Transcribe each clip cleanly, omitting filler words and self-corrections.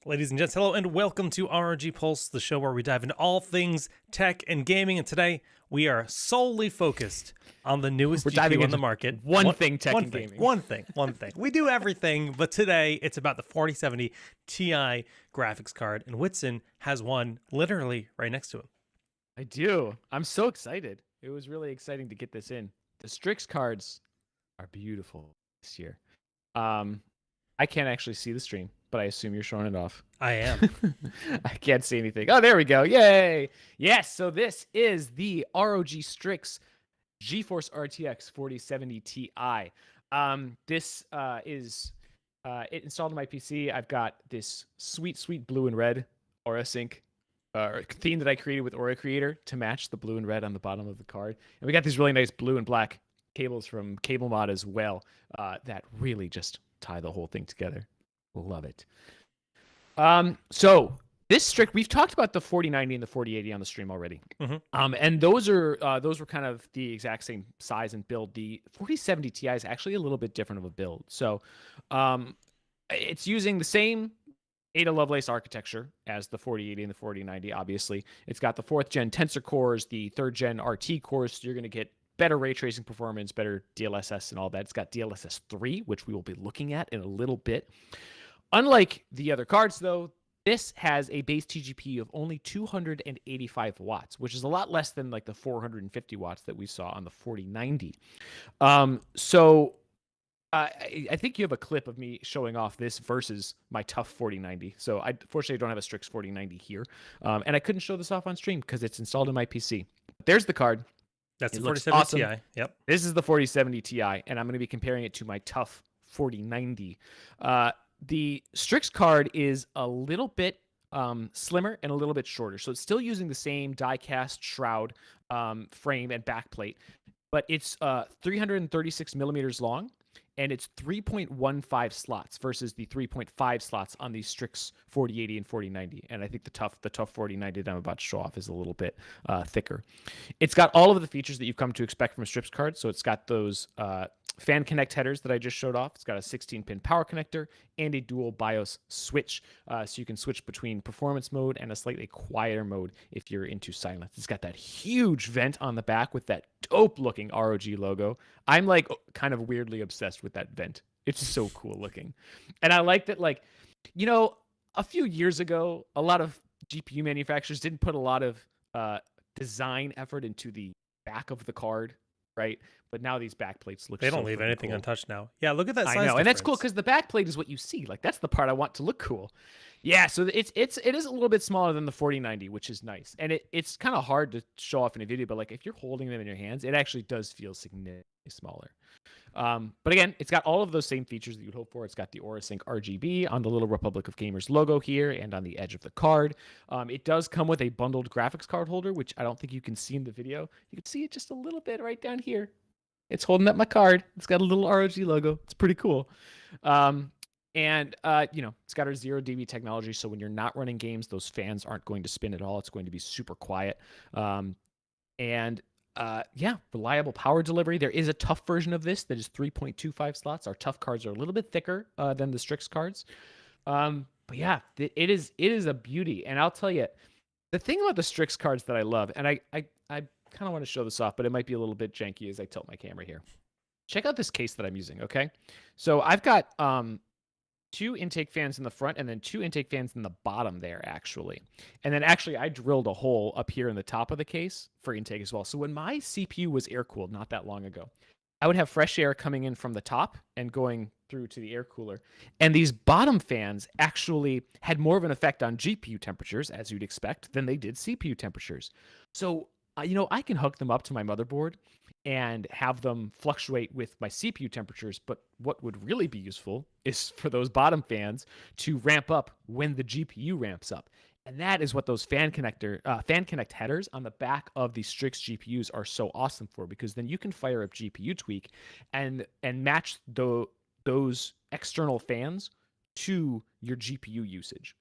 Ladies and gents, hello and welcome to ROG Pulse, the show where we dive into all things tech and gaming. And today we are solely focused on the newest We're diving GPU on the into market. one thing tech and gaming. One thing. We do everything, but today it's about the 4070 Ti graphics card, and Whitson has one literally right next to him. I do. I'm so excited. It was really exciting to get this in. The Strix cards are beautiful this year. I can't actually see the stream, but I assume you're showing it off. I am. I can't see anything. Oh, there we go. Yay. Yes, so this is the ROG Strix GeForce RTX 4070 Ti. This is it installed on my PC. I've got this sweet blue and red Aura Sync theme that I created with Aura Creator to match the blue and red on the bottom of the card. And we got these really nice blue and black cables from Cable Mod as well that really just tie the whole thing together. Love it. So this Strix, we've talked about the 4090 and the 4080 on the stream already. And those were kind of the exact same size and build. The 4070 Ti is actually a little bit different of a build. So it's using the same Ada Lovelace architecture as the 4080 and the 4090, obviously. It's got the 4th gen Tensor cores, the 3rd gen RT cores, so you're going to get better ray tracing performance, better DLSS and all that. It's got DLSS 3, which we will be looking at in a little bit. Unlike the other cards, though, this has a base TGP of only 285 watts, which is a lot less than like the 450 watts that we saw on the 4090. I think you have a clip of me showing off this versus my tough 4090. So I fortunately don't have a Strix 4090 here. And I couldn't show this off on stream because it's installed in my PC. There's the card. That's the 4070 awesome. Ti. Yep. This is the 4070 Ti, and I'm going to be comparing it to my tough 4090. The Strix card is a little bit slimmer and a little bit shorter. So it's still using the same die-cast shroud frame and backplate, but it's 336 millimeters long, and it's 3.15 slots versus the 3.5 slots on the Strix 4080 and 4090. And I think the tough 4090 that I'm about to show off is a little bit thicker. It's got all of the features that you've come to expect from a Strix card. So it's got those fan connect headers that I just showed off. It's got a 16-pin power connector and a dual BIOS switch. So you can switch between performance mode and a slightly quieter mode if you're into silence. It's got that huge vent on the back with that dope-looking ROG logo. I'm like kind of weirdly obsessed with that vent. It's so cool looking. And I like that, like, you know, a few years ago, a lot of GPU manufacturers didn't put a lot of design effort into the back of the card, right? But now these backplates look. They don't leave anything cool. untouched now. Yeah, look at that size I know, difference. and that's cool because the backplate is what you see. Like that's the part I want to look cool. Yeah, so it is a little bit smaller than the 4090, which is nice, and it's kind of hard to show off in a video. But like if you're holding them in your hands, it actually does feel significantly smaller. But again, it's got all of those same features that you'd hope for. It's got the Aura Sync RGB on the Little Republic of Gamers logo here and on the edge of the card. It does come with a bundled graphics card holder, which I don't think you can see in the video. You can see it just a little bit right down here. It's holding up my card. It's got a little ROG logo. It's pretty cool. And it's got our 0 dB technology. So when you're not running games, those fans aren't going to spin at all. It's going to be super quiet. Reliable power delivery. There is a tough version of this that is 3.25 slots. Our tough cards are a little bit thicker than the Strix cards. But yeah, it is a beauty. And I'll tell you, the thing about the Strix cards that I love, and I kind of want to show this off, but it might be a little bit janky as I tilt my camera here. Check out this case that I'm using, okay? So I've got 2 intake fans in the front and then 2 intake fans in the bottom there, actually. And then actually I drilled a hole up here in the top of the case for intake as well. So when my CPU was air-cooled not that long ago, I would have fresh air coming in from the top and going through to the air cooler. And these bottom fans actually had more of an effect on GPU temperatures, as you'd expect, than they did CPU temperatures. So I can hook them up to my motherboard and have them fluctuate with my CPU temperatures. But what would really be useful is for those bottom fans to ramp up when the GPU ramps up. And that is what those fan connect headers on the back of the Strix GPUs are so awesome for, because then you can fire up GPU tweak and match those external fans to your GPU usage.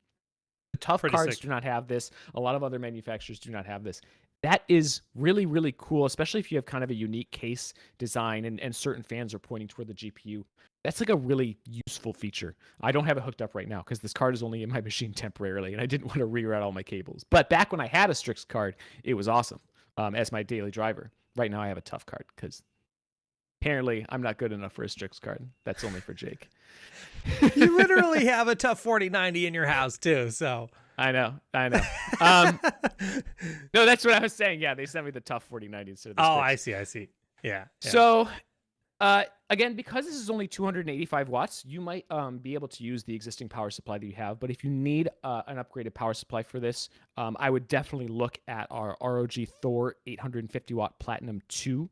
The tough cards do not have this. A lot of other manufacturers do not have this. that is really, really cool, especially if you have kind of a unique case design and certain fans are pointing toward the GPU. That's like a really useful feature. I don't have it hooked up right now because this card is only in my machine temporarily, and I didn't want to reroute all my cables. But back when I had a Strix card, it was awesome as my daily driver. Right now I have a tough card because apparently I'm not good enough for a Strix card. That's only for Jake. You literally have a tough 4090 in your house too, so. I know. No, that's what I was saying. Yeah, they sent me the tough 4090 instead of the Strix. I see. Yeah. So, again, because this is only 285 watts, you might be able to use the existing power supply that you have. But if you need an upgraded power supply for this, I would definitely look at our ROG Thor 850 watt Platinum 2.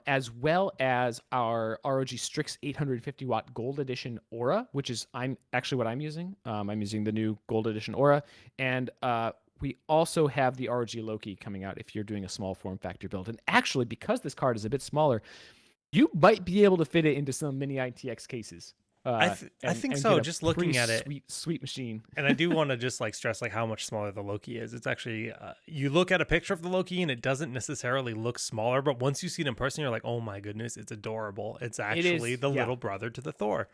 As well as our ROG Strix 850 watt Gold Edition Aura, which is what I'm using. I'm using the new Gold Edition Aura, and we also have the ROG Loki coming out if you're doing a small form factor build. And actually, because this card is a bit smaller, you might be able to fit it into some mini ITX cases. I think so. Just looking at it, sweet machine. And I do want to just like stress like how much smaller the Loki is. It's actually you look at a picture of the Loki and it doesn't necessarily look smaller, but once you see it in person, you're like, oh my goodness, it's adorable. It's actually the little brother to the Thor.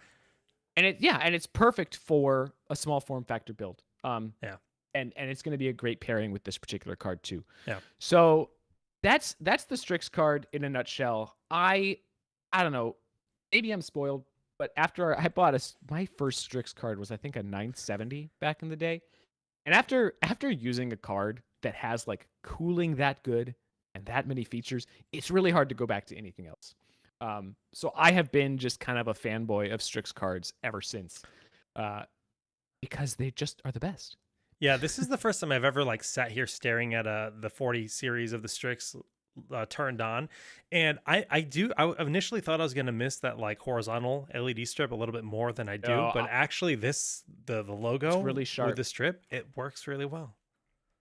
And it's perfect for a small form factor build. Yeah. And it's going to be a great pairing with this particular card too. Yeah. So that's the Strix card in a nutshell. I don't know. Maybe I'm spoiled. But after I bought my first Strix card was I think a 970 back in the day, and after using a card that has like cooling that good and that many features, it's really hard to go back to anything else. So I have been just kind of a fanboy of Strix cards ever since, because they just are the best. Yeah, this is the first time I've ever like sat here staring at the 40 series of the Strix turned on, and I initially thought I was gonna miss that like horizontal LED strip a little bit more than I do, but actually the logo really sharp with the strip, it works really well.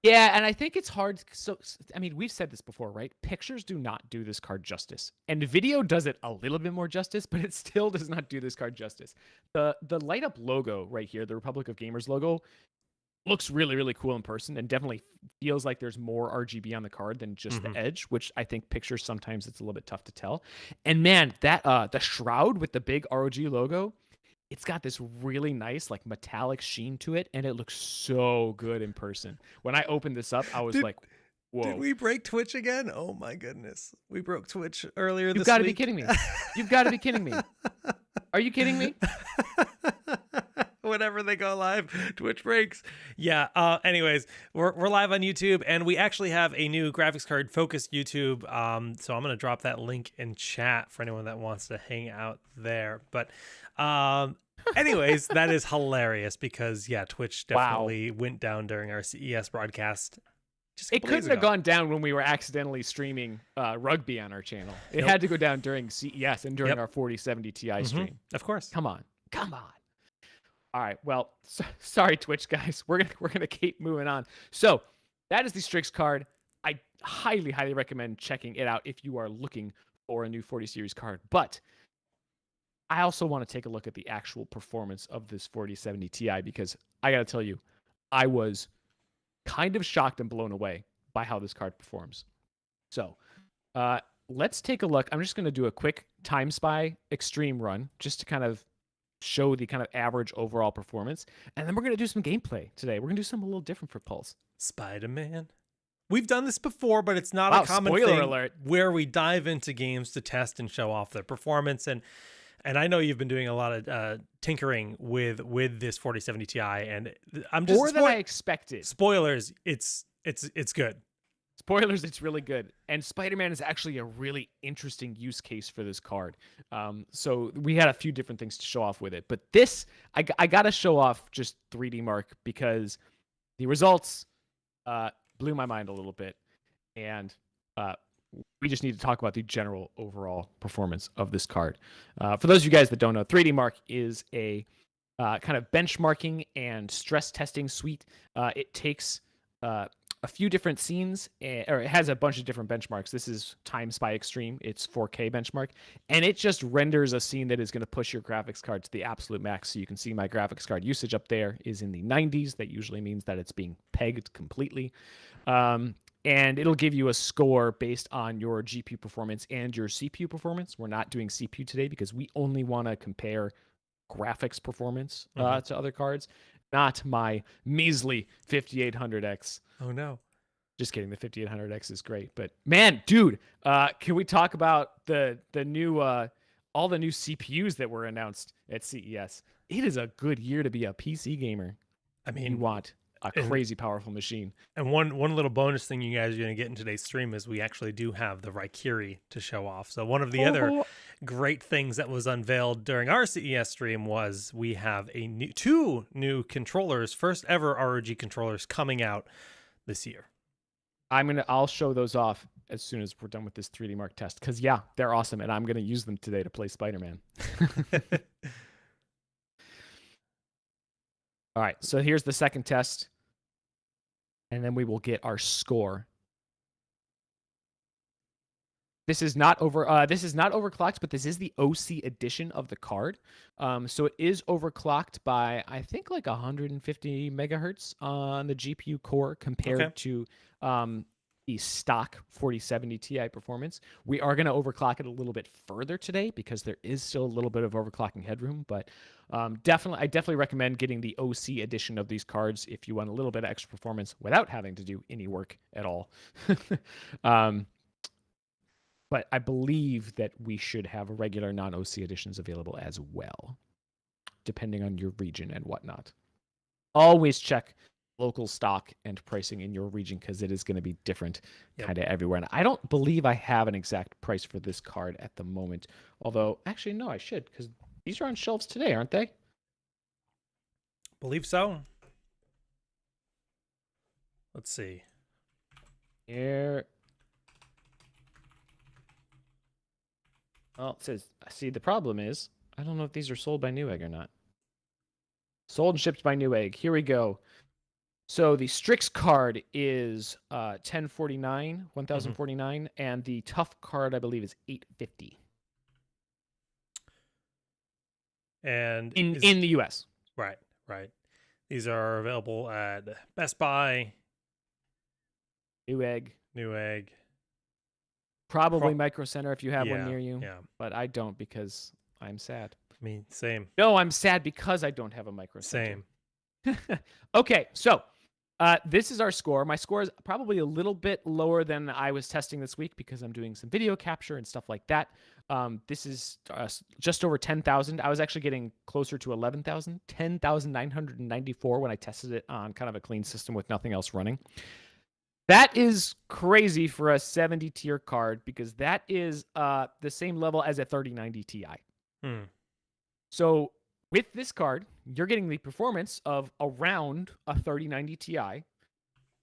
Yeah, and I think it's hard. So I mean, we've said this before, right? Pictures do not do this card justice, and video does it a little bit more justice, but it still does not do this card justice. The light up logo right here, the Republic of Gamers logo, looks really, really cool in person and definitely feels like there's more RGB on the card than just the edge, which I think pictures sometimes it's a little bit tough to tell. And man, that the shroud with the big ROG logo, it's got this really nice like metallic sheen to it, and it looks so good in person. When I opened this up, I was like, whoa. Did we break Twitch again? Oh my goodness. We broke Twitch earlier this week. You've got to be kidding me. You've got to be kidding me. Are you kidding me? Whenever they go live, Twitch breaks. Yeah. Anyways, we're live on YouTube, and we actually have a new graphics card focused YouTube. So I'm gonna drop that link in chat for anyone that wants to hang out there. But anyways, that is hilarious because Twitch definitely went down during our CES broadcast. It couldn't have gone down when we were accidentally streaming rugby on our channel. It had to go down during CES and during our 4070 Ti stream. Of course. Come on. All right. Well, sorry, Twitch guys. We're gonna keep moving on. So that is the Strix card. I highly, highly recommend checking it out if you are looking for a new 40 series card. But I also want to take a look at the actual performance of this 4070 Ti because I gotta tell you, I was kind of shocked and blown away by how this card performs. So let's take a look. I'm just gonna do a quick Time Spy Extreme run just to kind of show the kind of average overall performance, and then we're going to do some gameplay today. We're going to do something a little different for Pulse. Spider-Man. We've done this before, but it's not a common thing alert. Where we dive into games to test and show off their performance. And I know you've been doing a lot of tinkering with this 4070 Ti, and I'm just more than I expected. Spoilers, it's good. Spoilers, it's really good. And Spider-Man is actually a really interesting use case for this card. So we had a few different things to show off with it. But this, I got to show off just 3D Mark because the results blew my mind a little bit. And we just need to talk about the general overall performance of this card. For those of you guys that don't know, 3D Mark is a kind of benchmarking and stress testing suite. It takes a few different scenes, or it has a bunch of different benchmarks. This is Time Spy Extreme. It's 4K benchmark, and it just renders a scene that is going to push your graphics card to the absolute max. So you can see my graphics card usage up there is in the 90s. That usually means that it's being pegged completely. And it'll give you a score based on your GPU performance and your CPU performance. We're not doing CPU today because we only want to compare graphics performance to other cards, not my measly 5800X. Oh no. Just kidding. The 5800X is great, but man, dude, can we talk about the new all the new CPUs that were announced at CES? It is a good year to be a PC gamer. I mean, you want a crazy powerful machine. And one little bonus thing you guys are going to get in today's stream is we actually do have the Raikiri to show off. So one of the other great things that was unveiled during our CES stream was we have two new controllers, first ever ROG controllers coming out this year. I'll show those off as soon as we're done with this 3D Mark test because yeah, they're awesome, and I'm going to use them today to play Spider-Man. All right, so here's the second test, and then we will get our score. This is not overclocked, but this is the OC edition of the card. So it is overclocked by I think like 150 megahertz on the GPU core compared to the stock 4070 Ti performance. We are going to overclock it a little bit further today because there is still a little bit of overclocking headroom, but I definitely recommend getting the OC edition of these cards if you want a little bit of extra performance without having to do any work at all. But I believe that we should have regular non-OC editions available as well, depending on your region and whatnot. Always check local stock and pricing in your region because it is going to be different kind of everywhere. And I don't believe I have an exact price for this card at the moment. Although, actually, no, I should because these are on shelves today, aren't they? Believe so. Let's see. Here. Well, it says, see, the problem is, I don't know if these are sold by Newegg or not. Sold and shipped by Newegg. Here we go. So the Strix card is 1049, and the Tough card, I believe, is 850. And in the US. Right. These are available at Best Buy, Newegg. Probably Micro Center if you have one near you. Yeah. But I don't because I'm sad. I mean, same. No, I'm sad because I don't have a Micro Center. Same. Okay, so this is our score. My score is probably a little bit lower than I was testing this week because I'm doing some video capture and stuff like that. This is just over 10,000. I was actually getting closer to 11,000, 10,994 when I tested it on kind of a clean system with nothing else running. That is crazy for a 70 tier card because that is the same level as a 3090 Ti. So with this card, you're getting the performance of around a 3090 Ti,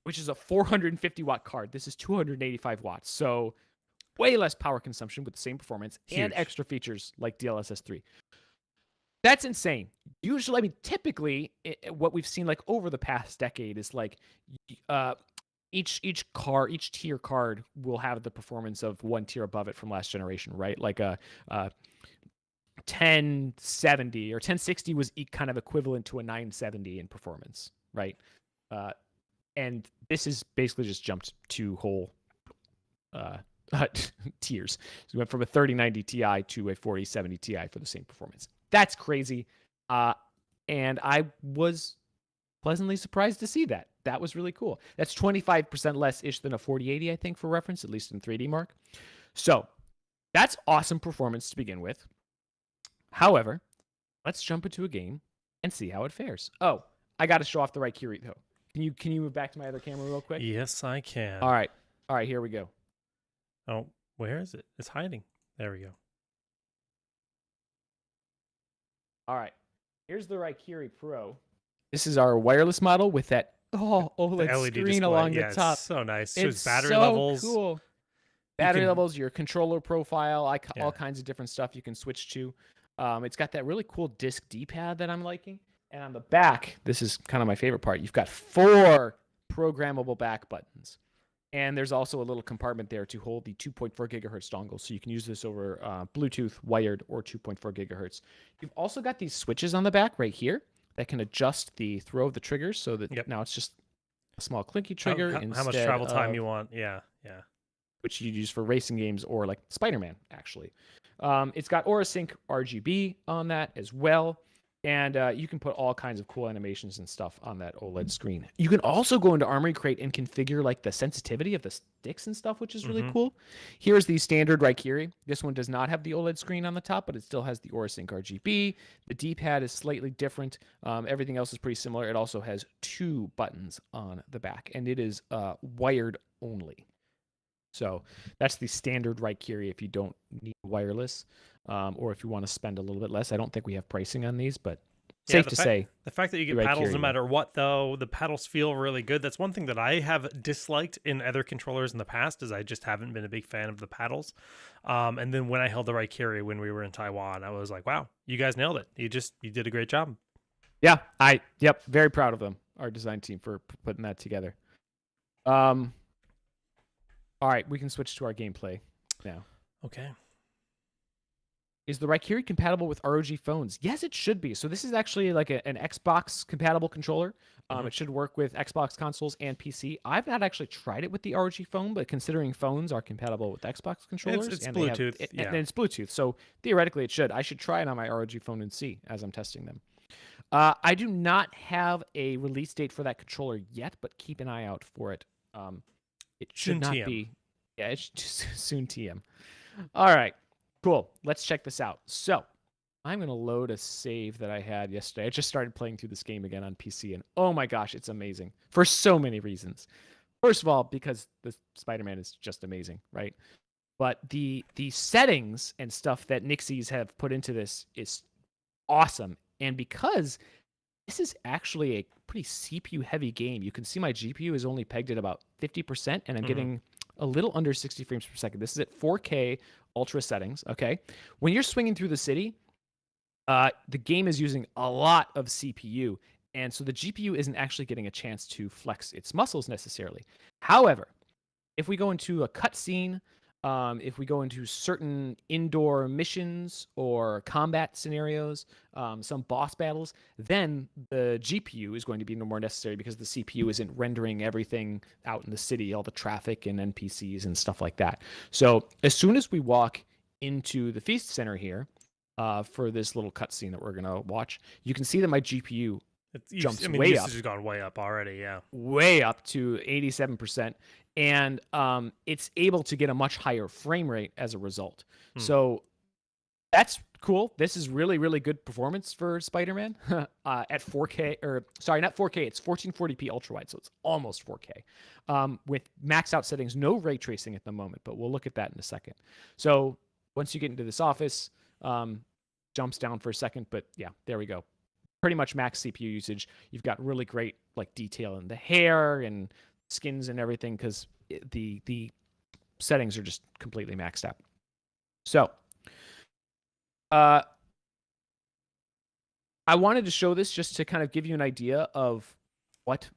which is a 450 watt card. This is 285 watts. So way less power consumption with the same performance and extra features like DLSS 3. That's insane. Usually, I mean, typically what we've seen like over the past decade is like each tier card will have the performance of one tier above it from last generation, right? Like a 1070 or 1060 was kind of equivalent to a 970 in performance, right? And this is basically just jumped two whole tiers. So we went from a 3090 Ti to a 4070 Ti for the same performance. That's crazy. And I was pleasantly surprised to see that. That was really cool. That's 25% less-ish than a 4080, I think, for reference, at least in 3D Mark. So that's awesome performance to begin with. However, let's jump into a game and see how it fares. Oh, I got to show off the Raikiri, though. Can you move back to my other camera real quick? Yes, I can. All right, here we go. Oh, where is it? It's hiding. There we go. All right, here's the Raikiri Pro. This is our wireless model with that OLED screen display along the top. So nice. It's battery so levels. Cool. Battery levels, your controller profile, all kinds of different stuff you can switch to. It's got that really cool disc D-pad that I'm liking. And on the back, this is kind of my favorite part. You've got 4 programmable back buttons. And there's also a little compartment there to hold the 2.4 gigahertz dongle. So you can use this over Bluetooth, wired, or 2.4 gigahertz. You've also got these switches on the back right here that can adjust the throw of the triggers so that now it's just a small clinky trigger how much travel time you want. Yeah. Which you use for racing games or like Spider-Man, actually. It's got AuraSync RGB on that as well. And you can put all kinds of cool animations and stuff on that OLED screen. You can also go into Armory Crate and configure like the sensitivity of the sticks and stuff, which is really cool. Here's the standard Raikiri. This one does not have the OLED screen on the top, but it still has the AuraSync RGB. The D-pad is slightly different. Everything else is pretty similar. It also has 2 buttons on the back, and it is wired only. So that's the standard Raikiri if you don't need wireless, or if you want to spend a little bit less. I don't think we have pricing on these, but safe to say. The fact that you get paddles no matter what, though, the paddles feel really good. That's one thing that I have disliked in other controllers in the past, is I just haven't been a big fan of the paddles. And then when I held the Raikiri when we were in Taiwan, I was like, wow, you guys nailed it. You did a great job. Yeah, very proud of them, our design team, for putting that together. All right, we can switch to our gameplay now. Okay. Is the Raikiri compatible with ROG phones? Yes, it should be. So this is actually like an Xbox compatible controller. It should work with Xbox consoles and PC. I've not actually tried it with the ROG phone, but considering phones are compatible with Xbox controllers, it's Bluetooth, and it's Bluetooth, so theoretically it should. I should try it on my ROG phone and see as I'm testing them. I do not have a release date for that controller yet, but keep an eye out for it. It should not be. Yeah, it's soon TM. All right, cool. Let's check this out. So I'm going to load a save that I had yesterday. I just started playing through this game again on PC, and oh my gosh, it's amazing for so many reasons. First of all, because the Spider-Man is just amazing, right? But the settings and stuff that Nixies have put into this is awesome. And because this is actually a pretty CPU-heavy game, you can see my GPU is only pegged at about 50%, and I'm getting a little under 60 frames per second. This is at 4K ultra settings, okay? When you're swinging through the city, the game is using a lot of CPU, and so the GPU isn't actually getting a chance to flex its muscles necessarily. However, if we go into a cutscene, if we go into certain indoor missions or combat scenarios, some boss battles, then the GPU is going to be no more necessary because the CPU isn't rendering everything out in the city, all the traffic and NPCs and stuff like that. So as soon as we walk into the Feast Center here, for this little cutscene that we're going to watch, you can see that my GPU jumps way up. Usage has gone way up already, yeah. Way up to 87%. And it's able to get a much higher frame rate as a result. So that's cool. This is really, really good performance for Spider-Man at 4K, or sorry, not 4K, it's 1440p ultra-wide, so it's almost 4K. With maxed out settings, no ray tracing at the moment, but we'll look at that in a second. So once you get into this office, jumps down for a second, but yeah, there we go. Pretty much max CPU usage. You've got really great like detail in the hair and skins and everything because the settings are just completely maxed out. So I wanted to show this just to kind of give you an idea of what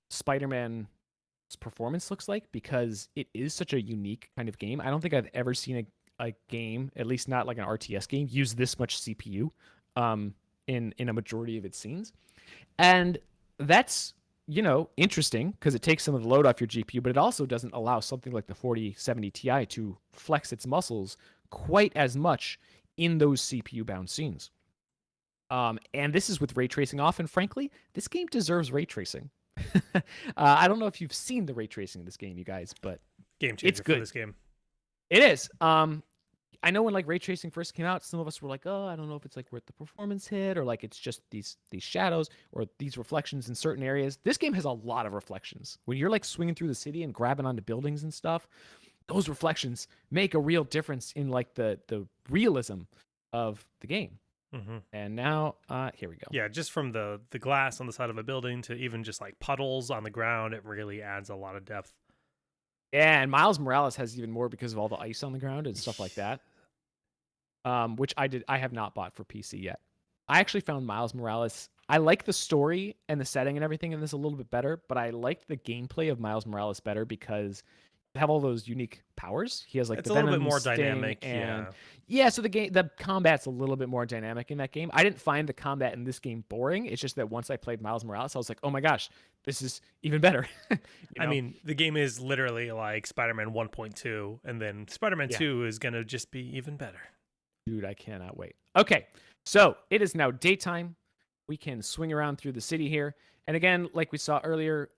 Spider-Man's performance looks like, because it is such a unique kind of game. I don't think I've ever seen a game, at least not like an RTS game, use this much CPU in a majority of its scenes. And that's, interesting because it takes some of the load off your GPU, but it also doesn't allow something like the 4070 Ti to flex its muscles quite as much in those CPU-bound scenes. And this is with ray tracing off, and frankly, this game deserves ray tracing. I don't know if you've seen the ray tracing in this game, you guys, but game changer it's good. For this game. It is. I know when like ray tracing first came out, some of us were like, "Oh, I don't know if it's like worth the performance hit, or like it's just these shadows or these reflections in certain areas." This game has a lot of reflections. When you're like swinging through the city and grabbing onto buildings and stuff, those reflections make a real difference in like the realism of the game. And now, here we go. Yeah, just from the glass on the side of a building to even just like puddles on the ground, it really adds a lot of depth. Yeah, and Miles Morales has even more because of all the ice on the ground and stuff like that. Which I have not bought for PC yet. I actually found Miles Morales, I like the story and the setting and everything in this a little bit better, but I liked the gameplay of Miles Morales better because have all those unique powers. He has like It's the a little bit venom, more sting, dynamic. and Yeah. so the combat's a little bit more dynamic in that game. I didn't find the combat in this game boring. It's just that once I played Miles Morales, I was like, oh my gosh, this is even better. I mean, the game is literally like Spider-Man 1.2, and then Spider-Man Yeah. 2 is going to just be even better. Dude, I cannot wait. Okay, so it is now daytime. We can swing around through the city here. And again, like we saw earlier,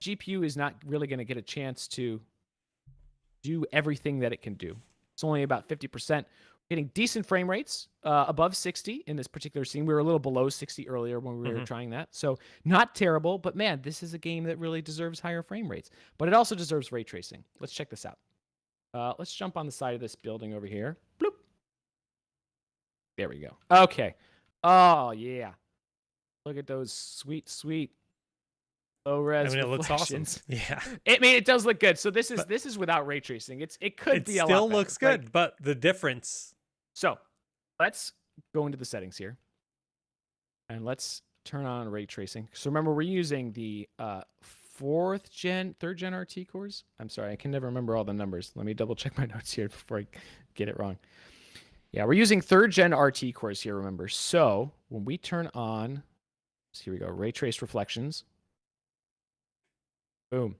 GPU is not really going to get a chance to do everything that it can do. It's only about 50%. Getting decent frame rates, above 60 in this particular scene. We were a little below 60 earlier when we were trying that. So not terrible, but man, this is a game that really deserves higher frame rates. But it also deserves ray tracing. Let's check this out. Let's jump on the side of this building over here. Bloop. There we go. Okay. Oh, yeah. Look at those sweet, sweet low-res it looks awesome. reflections. Yeah. It does look good. So this is without ray tracing. It could be a lot better. It still looks good, but the difference. So let's go into the settings here. And let's turn on ray tracing. So remember, we're using the third gen RT cores. I'm sorry, I can never remember all the numbers. Let me double check my notes here before I get it wrong. Yeah, we're using 3rd gen RT cores here, remember. So when we turn on, so here we go, ray trace reflections. Boom.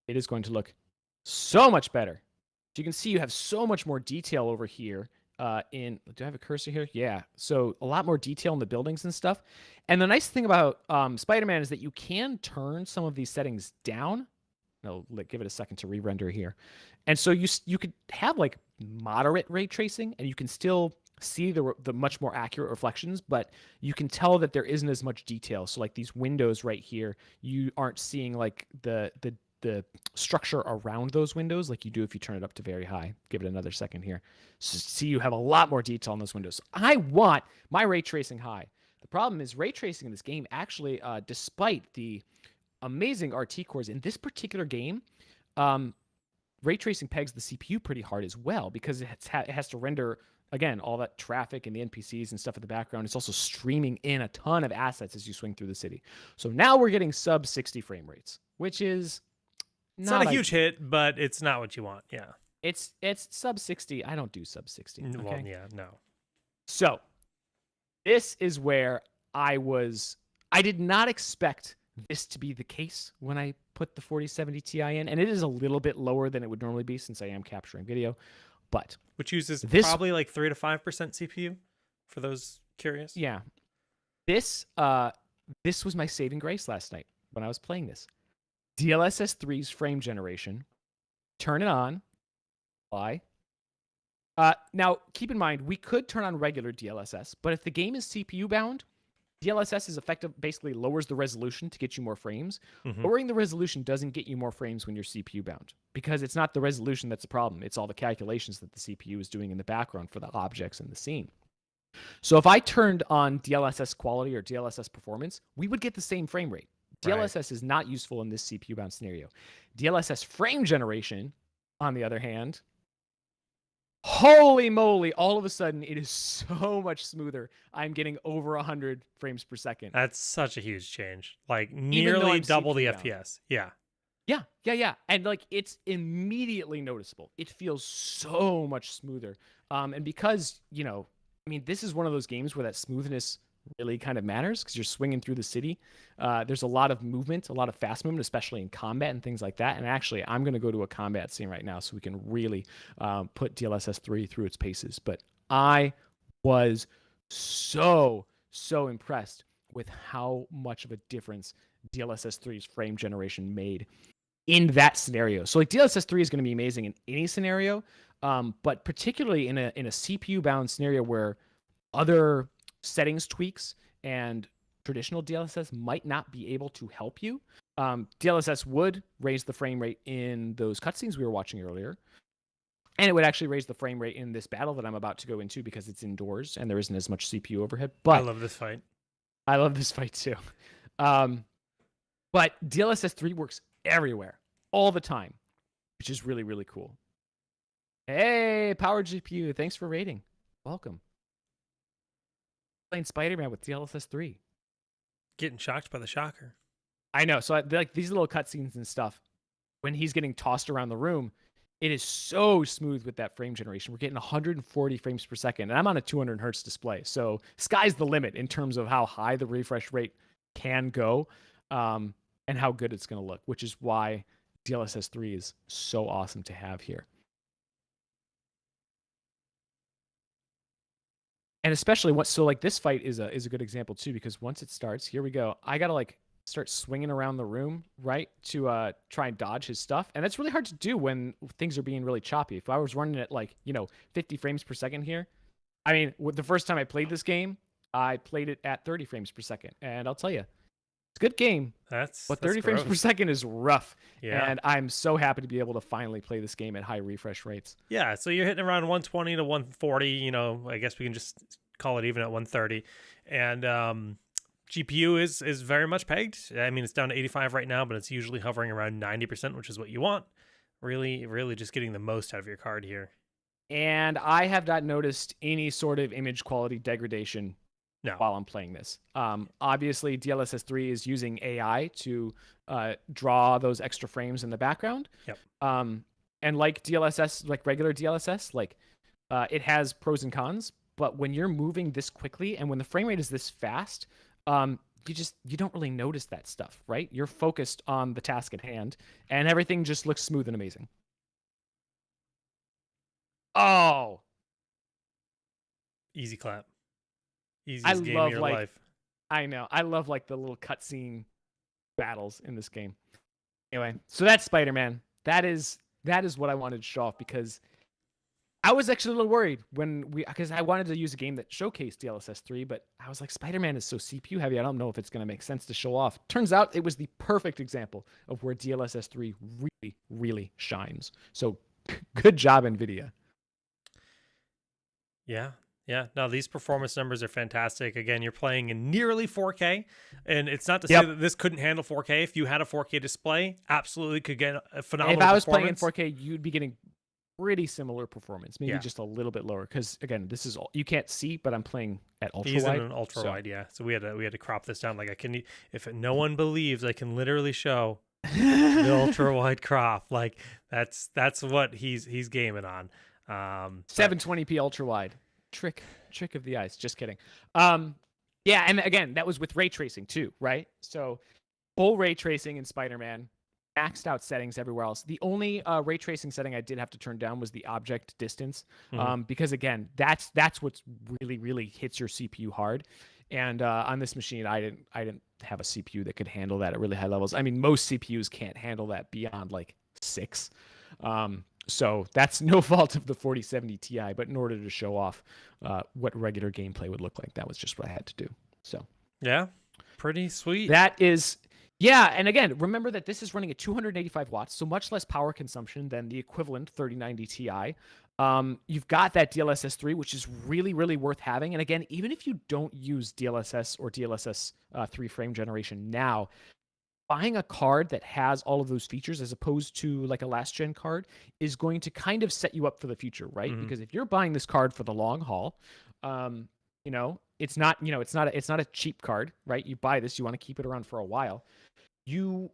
It is going to look so much better. So you can see you have so much more detail over here. Do I have a cursor here? Yeah. So a lot more detail in the buildings and stuff. And the nice thing about Spider-Man is that you can turn some of these settings down. No, give it a second to re-render here. And so you could have like moderate ray tracing, and you can still see the much more accurate reflections, but you can tell that there isn't as much detail. So like these windows right here, you aren't seeing like the structure around those windows like you do if you turn it up to very high. Give it another second here. So see, you have a lot more detail on those windows. I want my ray tracing high. The problem is ray tracing in this game actually, despite the amazing RT cores in this particular game, ray tracing pegs the CPU pretty hard as well, because it has to render, again, all that traffic and the NPCs and stuff in the background. It's also streaming in a ton of assets as you swing through the city. So now we're getting sub 60 frame rates, which is not a huge hit, but it's not what you want. Yeah. It's sub 60. I don't do sub 60. Okay? Well, yeah, no. So this is where I did not expect this to be the case when I put the 4070 Ti in, and it is a little bit lower than it would normally be since I am capturing video, but which uses probably like 3 to 5% CPU for those curious. Yeah. This was my saving grace last night when I was playing this. DLSS 3's frame generation. Turn it on. Why? Now, keep in mind, we could turn on regular DLSS, but if the game is CPU bound, DLSS is effective, basically lowers the resolution to get you more frames. Lowering the resolution doesn't get you more frames when you're CPU bound, because it's not the resolution that's the problem. It's all the calculations that the CPU is doing in the background for the objects in the scene. So if I turned on DLSS quality or DLSS performance, we would get the same frame rate. DLSS is not useful in this CPU bound scenario. DLSS frame generation, on the other hand, holy moly, all of a sudden it is so much smoother. I'm getting over 100 frames per second. That's such a huge change. Like nearly double the FPS. Yeah. Yeah. And like it's immediately noticeable. It feels so much smoother. And because, this is one of those games where that smoothness really kind of matters because you're swinging through the city. There's a lot of movement, a lot of fast movement, especially in combat and things like that. And actually, I'm going to go to a combat scene right now so we can really put DLSS 3 through its paces. But I was so impressed with how much of a difference DLSS 3's frame generation made in that scenario. So like DLSS 3 is going to be amazing in any scenario, but particularly in a CPU bound scenario where other settings tweaks and traditional DLSS might not be able to help you. DLSS would raise the frame rate in those cutscenes we were watching earlier, and it would actually raise the frame rate in this battle that I'm about to go into because it's indoors and there isn't as much CPU overhead. But I love this fight. I love this fight too. But DLSS 3 works everywhere, all the time, which is really, really cool. Hey, Power GPU, thanks for rating. Welcome. Playing Spider-Man with DLSS 3. Getting shocked by the shocker. I know. So like these little cutscenes and stuff, when he's getting tossed around the room, it is so smooth with that frame generation. We're getting 140 frames per second, and I'm on a 200 hertz display. So sky's the limit in terms of how high the refresh rate can go, and how good it's going to look, which is why DLSS 3 is so awesome to have here. And especially so like this fight is a good example too, because once it starts, here we go. I got to like start swinging around the room, right, to try and dodge his stuff. And that's really hard to do when things are being really choppy. If I was running at like, 50 frames per second here, I mean, the first time I played this game, I played it at 30 frames per second. And I'll tell you, it's a good game. But 30 frames per second is rough. Yeah. And I'm so happy to be able to finally play this game at high refresh rates. Yeah, so you're hitting around 120 to 140, I guess we can just call it even at 130. And GPU is very much pegged. I mean, it's down to 85 right now, but it's usually hovering around 90%, which is what you want. Really, really just getting the most out of your card here. And I have not noticed any sort of image quality degradation while I'm playing this. Obviously, DLSS 3 is using AI to draw those extra frames in the background. Yep. And like DLSS, like regular DLSS, like it has pros and cons. But when you're moving this quickly and when the frame rate is this fast, you don't really notice that stuff, right? You're focused on the task at hand, and everything just looks smooth and amazing. Oh, easy clap. Easiest game of your life. I know. I love like the little cutscene battles in this game. Anyway, so that's Spider-Man. That is what I wanted to show off, because I was actually a little worried because I wanted to use a game that showcased DLSS 3, but I was like, Spider-Man is so CPU heavy, I don't know if it's going to make sense to show off. Turns out it was the perfect example of where DLSS 3 really, really shines. So good job, NVIDIA. Yeah. No, these performance numbers are fantastic. Again, you're playing in nearly 4K, and it's not to say that this couldn't handle 4K. If you had a 4K display, absolutely could get a phenomenal If I was playing in 4K, you'd be getting pretty similar performance, maybe just a little bit lower, because again, this is all you can't see, but I'm playing at ultra wide. He's in an ultra wide, yeah. So we had to crop this down. Like if no one believes, I can literally show the ultra wide crop. Like that's what he's gaming on. 720p ultra wide. Trick of the eyes. Just kidding. Yeah, and again, that was with ray tracing too, right? So full ray tracing in Spider-Man. Maxed out settings everywhere else. The only ray tracing setting I did have to turn down was the object distance, because again, that's what's really, really hits your CPU hard. And on this machine, I didn't have a CPU that could handle that at really high levels. I mean, most CPUs can't handle that beyond like 6. So that's no fault of the 4070 Ti. But in order to show off what regular gameplay would look like, that was just what I had to do. So yeah, pretty sweet. That is. Yeah, and again, remember that this is running at 285 watts, so much less power consumption than the equivalent 3090 Ti. You've got that DLSS 3, which is really, really worth having. And again, even if you don't use DLSS or DLSS 3 frame generation now, buying a card that has all of those features as opposed to like a last-gen card is going to kind of set you up for the future, right? Mm-hmm. Because if you're buying this card for the long haul, it's not a cheap card, right? You buy this, you want to keep it around for a while. You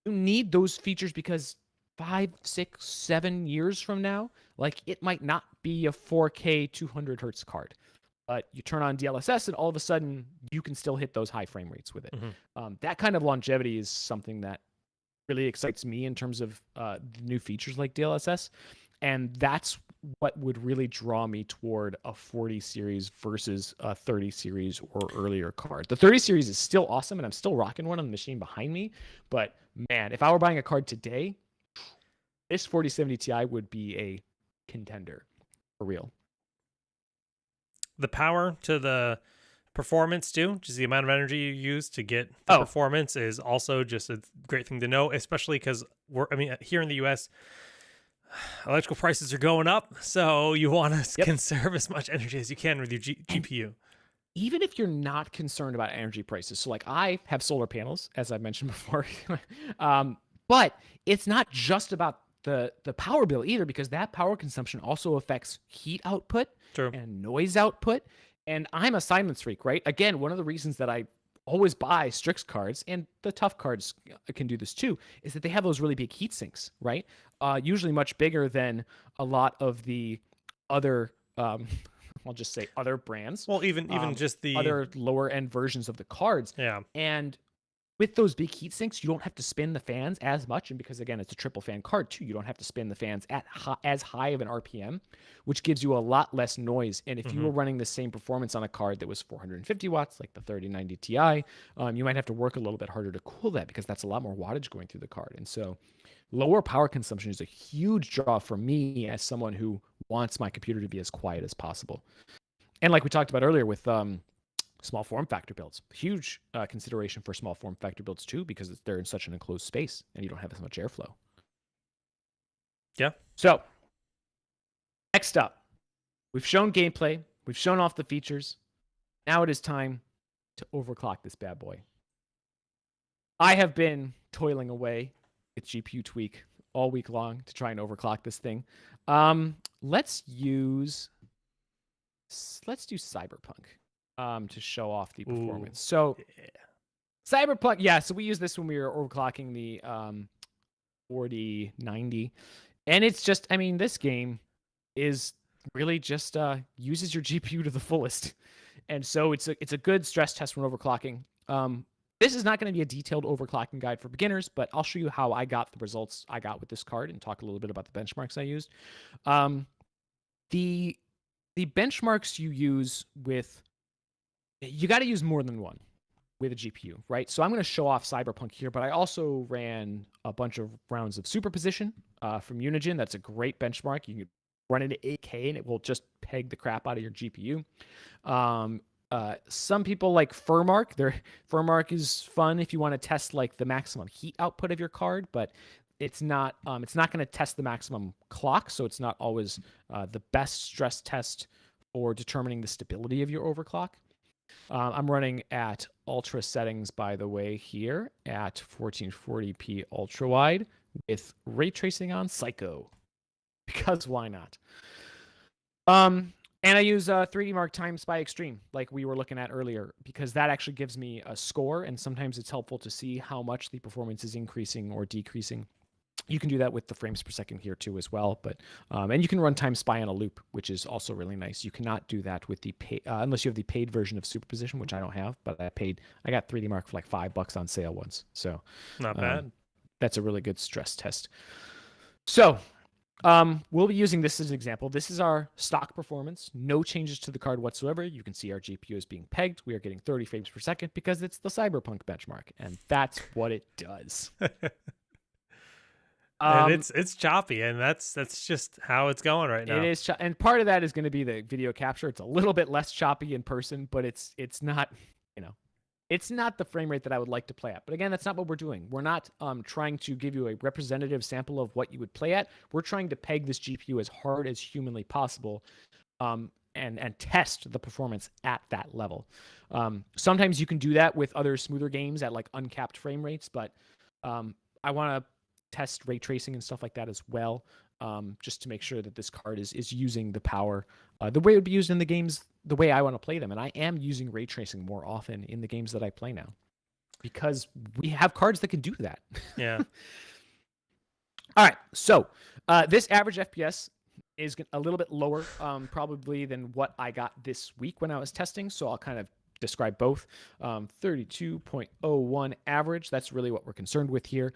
need those features because 5, 6, 7 years from now, like it might not be a 4K 200 hertz card, but you turn on DLSS and all of a sudden you can still hit those high frame rates with it. Mm-hmm. That kind of longevity is something that really excites me in terms of the new features like DLSS. And that's what would really draw me toward a 40 series versus a 30 series or earlier card. The 30 series is still awesome, and I'm still rocking one on the machine behind me. But man, if I were buying a card today, this 4070 Ti would be a contender for real. The power to the performance too, just the amount of energy you use to get the performance, is also just a great thing to know, especially because here in the US, electrical prices are going up, so you want to conserve as much energy as you can with your GPU. Even if you're not concerned about energy prices, so like I have solar panels, as I mentioned before, but it's not just about the power bill either, because that power consumption also affects heat output and noise output. And I'm a silence freak, right? Again, one of the reasons that I always buy Strix cards, and the tough cards can do this too, is that they have those really big heat sinks, right? Usually much bigger than a lot of the other, I'll just say other brands. Well, even just the other lower end versions of the cards. yeah. And with those big heat sinks, you don't have to spin the fans as much. And because, again, it's a triple fan card, too, you don't have to spin the fans at as high of an RPM, which gives you a lot less noise. And if you were running the same performance on a card that was 450 watts, like the 3090 Ti, you might have to work a little bit harder to cool that because that's a lot more wattage going through the card. And so lower power consumption is a huge draw for me as someone who wants my computer to be as quiet as possible. And like we talked about earlier with small form factor builds, huge consideration for small form factor builds too, because they're in such an enclosed space and you don't have as much airflow. Yeah. So next up, we've shown gameplay, we've shown off the features. Now it is time to overclock this bad boy. I have been toiling away with GPU Tweak all week long to try and overclock this thing. Let's do Cyberpunk to show off the performance. So Cyberpunk, yeah, so we used this when we were overclocking the 4090. And it's just, I mean, this game is really just uses your GPU to the fullest. And so it's a good stress test when overclocking. This is not going to be a detailed overclocking guide for beginners, but I'll show you how I got the results I got with this card and talk a little bit about the benchmarks I used. The benchmarks you use with, you got to use more than one with a GPU, right? So I'm going to show off Cyberpunk here, but I also ran a bunch of rounds of superposition from Unigine. That's a great benchmark. You can run it at 8K and it will just peg the crap out of your GPU. Some people like Furmark. Furmark is fun if you want to test like the maximum heat output of your card, but it's not going to test the maximum clock, so it's not always the best stress test for determining the stability of your overclock. I'm running at ultra settings, by the way, here at 1440p ultra wide with ray tracing on Psycho, because why not? And I use 3D Mark Time Spy Extreme, like we were looking at earlier, because that actually gives me a score, and sometimes it's helpful to see how much the performance is increasing or decreasing. You can do that with the frames per second here too as well, but and you can run Time Spy on a loop, which is also really nice. You cannot do that with the unless you have the paid version of Superposition, which I don't have, but I got 3D Mark for like $5 on sale once, so not bad. That's a really good stress test. So we'll be using this as an example. This is our stock performance. No changes to the card whatsoever. You can see our GPU is being pegged. We are getting 30 frames per second because it's the Cyberpunk benchmark, and that's what it does. And it's choppy, and that's just how it's going right now. It is, and part of that is going to be the video capture. It's a little bit less choppy in person, but it's not, it's not the frame rate that I would like to play at. But again, that's not what we're doing. We're not trying to give you a representative sample of what you would play at. We're trying to peg this GPU as hard as humanly possible, and test the performance at that level. Sometimes you can do that with other smoother games at like uncapped frame rates, but I want to test ray tracing and stuff like that as well, just to make sure that this card is using the power the way it would be used in the games, the way I want to play them. And I am using ray tracing more often in the games that I play now because we have cards that can do that. Yeah. All right. So this average FPS is a little bit lower probably than what I got this week when I was testing. So I'll kind of describe both. 32.01 average. That's really what we're concerned with here.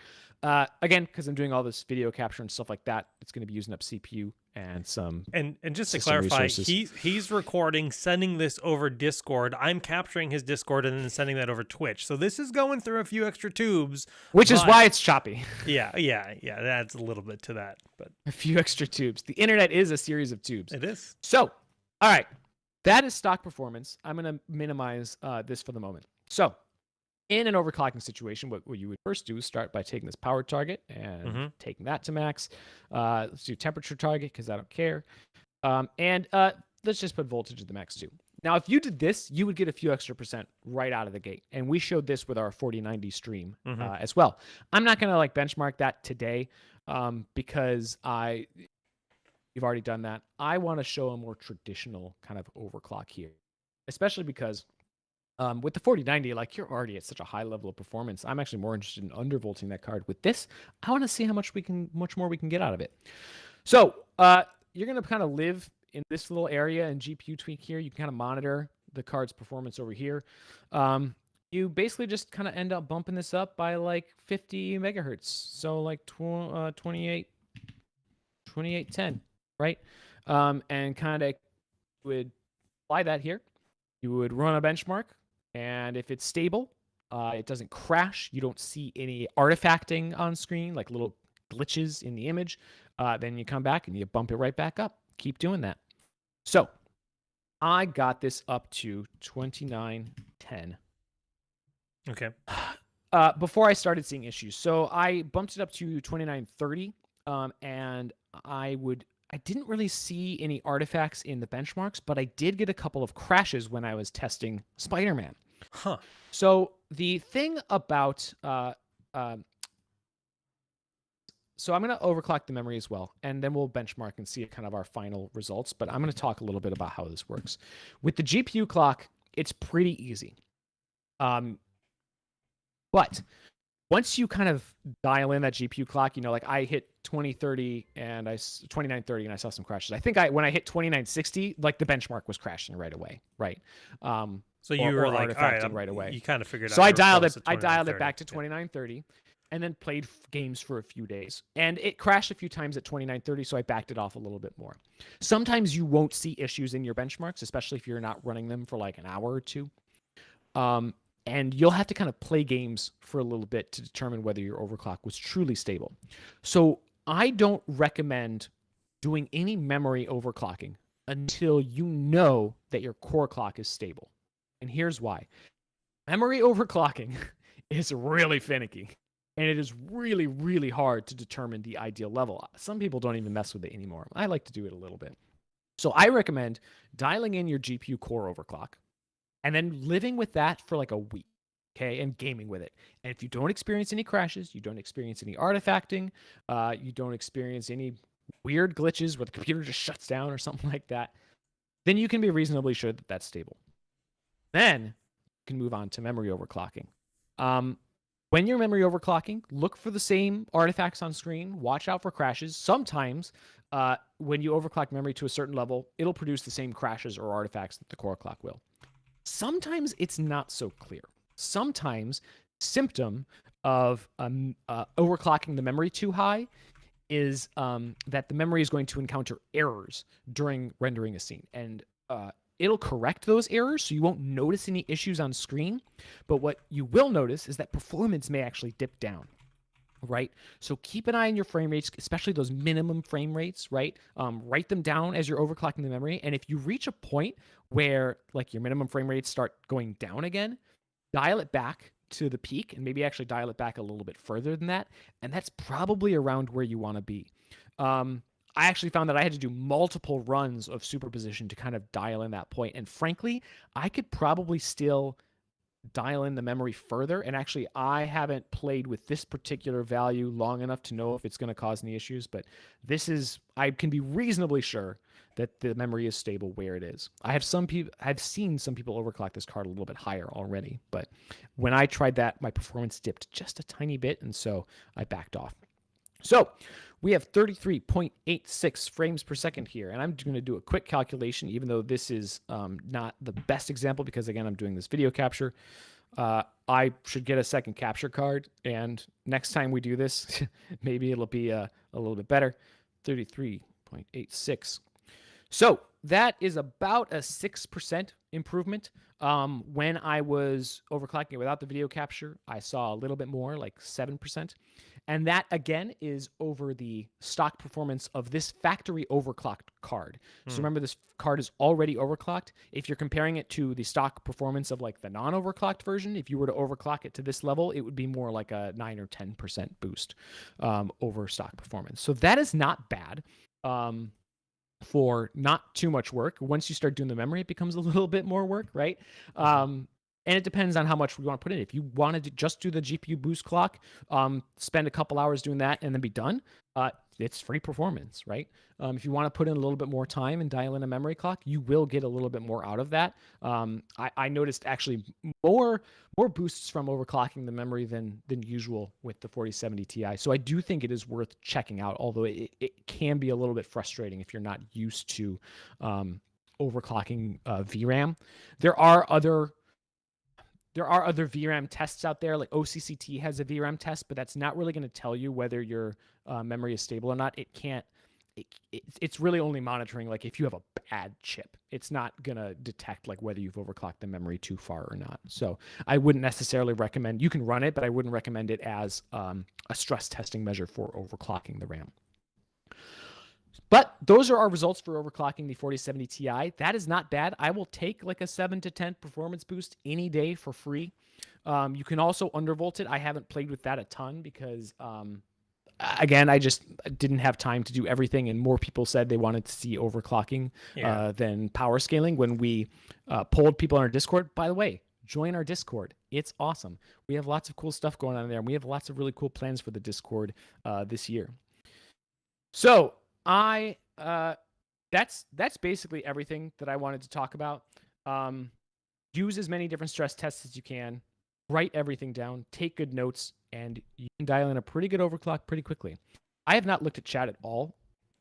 Again, because I'm doing all this video capture and stuff like that, it's going to be using up CPU and some and just to clarify, he's recording, sending this over Discord. I'm capturing his Discord and then sending that over Twitch. So this is going through a few extra tubes, which is why it's choppy. Yeah. That adds a little bit to that, but a few extra tubes. The internet is a series of tubes. It is. So, all right. That is stock performance. I'm going to minimize this for the moment. So in an overclocking situation, what you would first do is start by taking this power target and taking that to max. Let's do temperature target because I don't care. And let's just put voltage at the max too. Now, if you did this, you would get a few extra percent right out of the gate. And we showed this with our 4090 stream as well. I'm not going to like benchmark that today because you've already done that. I want to show a more traditional kind of overclock here, especially because With the 4090, like you're already at such a high level of performance. I'm actually more interested in undervolting that card. With this, I want to see how much more we can get out of it. So you're gonna kind of live in this little area and GPU tweak here. You can kind of monitor the card's performance over here. You basically just kind of end up bumping this up by like 50 megahertz. So like 2810, right? And kind of would apply that here. You would run a benchmark, and if it's stable, it doesn't crash, you don't see any artifacting on screen, like little glitches in the image, then you come back and you bump it right back up. Keep doing that. So I got this up to 2910. Okay. Before I started seeing issues. So I bumped it up to 2930, and I didn't really see any artifacts in the benchmarks, but I did get a couple of crashes when I was testing Spider-Man. Huh. So the thing about so I'm going to overclock the memory as well, and then we'll benchmark and see kind of our final results. But I'm going to talk a little bit about how this works. With the GPU clock, it's pretty easy. But once you kind of dial in that GPU clock, like I hit 2930 and I saw some crashes. I think when I hit 2960, like the benchmark was crashing right away, right? So you were like, all right, right away. You kind of figured out. So I dialed it back to 2930, and then played games for a few days. And it crashed a few times at 2930, so I backed it off a little bit more. Sometimes you won't see issues in your benchmarks, especially if you're not running them for like an hour or two. And you'll have to kind of play games for a little bit to determine whether your overclock was truly stable. So I don't recommend doing any memory overclocking until you know that your core clock is stable. And here's why. Memory overclocking is really finicky, and it is really, really hard to determine the ideal level. Some people don't even mess with it anymore. I like to do it a little bit. So I recommend dialing in your GPU core overclock, and then living with that for like a week, okay, and gaming with it. And if you don't experience any crashes, you don't experience any artifacting, you don't experience any weird glitches where the computer just shuts down or something like that, then you can be reasonably sure that that's stable. Then you can move on to memory overclocking. When you're memory overclocking, look for the same artifacts on screen. Watch out for crashes. Sometimes when you overclock memory to a certain level, it'll produce the same crashes or artifacts that the core clock will. Sometimes it's not so clear. Sometimes symptom of overclocking the memory too high is that the memory is going to encounter errors during rendering a scene. And it'll correct those errors, so you won't notice any issues on screen. But what you will notice is that performance may actually dip down. Right? So keep an eye on your frame rates, especially those minimum frame rates, right? Write them down as you're overclocking the memory. And if you reach a point where like your minimum frame rates start going down again, dial it back to the peak and maybe actually dial it back a little bit further than that. And that's probably around where you want to be. I actually found that I had to do multiple runs of superposition to kind of dial in that point. And frankly, I could probably still dial in the memory further. And actually, I haven't played with this particular value long enough to know if it's going to cause any issues. But I can be reasonably sure that the memory is stable where it is. I've seen some people overclock this card a little bit higher already. But when I tried that, my performance dipped just a tiny bit. And so I backed off. So we have 33.86 frames per second here. And I'm going to do a quick calculation, even though this is not the best example because, again, I'm doing this video capture. I should get a second capture card. And next time we do this, maybe it'll be a little bit better. 33.86. So that is about a 6% improvement. When I was overclocking it without the video capture, I saw a little bit more, like 7%. And that, again, is over the stock performance of this factory overclocked card. So remember, this card is already overclocked. If you're comparing it to the stock performance of like the non-overclocked version, if you were to overclock it to this level, it would be more like a 9 or 10% boost over stock performance. So that is not bad. For not too much work. Once you start doing the memory, it becomes a little bit more work, right? And it depends on how much we want to put in. If you wanted to just do the GPU boost clock, spend a couple hours doing that and then be done, it's free performance, right? If you want to put in a little bit more time and dial in a memory clock, you will get a little bit more out of that. I noticed actually more boosts from overclocking the memory than usual with the 4070 Ti. So I do think it is worth checking out, although it can be a little bit frustrating if you're not used to overclocking VRAM. There are other VRAM tests out there, like OCCT has a VRAM test, but that's not really going to tell you whether your memory is stable or not. It can't. It's really only monitoring like if you have a bad chip. It's not going to detect like whether you've overclocked the memory too far or not. So I wouldn't necessarily recommend. You can run it, but I wouldn't recommend it as a stress testing measure for overclocking the RAM. But those are our results for overclocking the 4070 Ti. That is not bad. I will take like a 7 to 10 performance boost any day for free. You can also undervolt it. I haven't played with that a ton because, again, I just didn't have time to do everything. And more people said they wanted to see overclocking than power scaling when we polled people on our Discord. By the way, join our Discord. It's awesome. We have lots of cool stuff going on there. And we have lots of really cool plans for the Discord this year. So that's basically everything that I wanted to talk about. Use as many different stress tests as you can, write everything down, take good notes, and you can dial in a pretty good overclock pretty quickly. I have not looked at chat at all.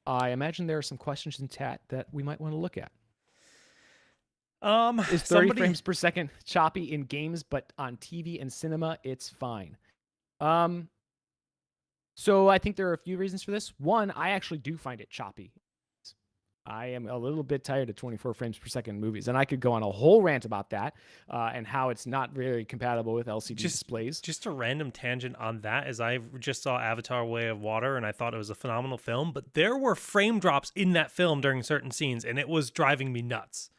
I imagine there are some questions in chat that we might want to look at. Is 30 frames per second choppy in games, but on TV and cinema, it's fine. So I think there are a few reasons for this. One, I actually do find it choppy. I am a little bit tired of 24 frames per second movies, and I could go on a whole rant about that and how it's not very compatible with LCD displays. Just a random tangent on that is I just saw Avatar: Way of Water, and I thought it was a phenomenal film, but there were frame drops in that film during certain scenes, and it was driving me nuts.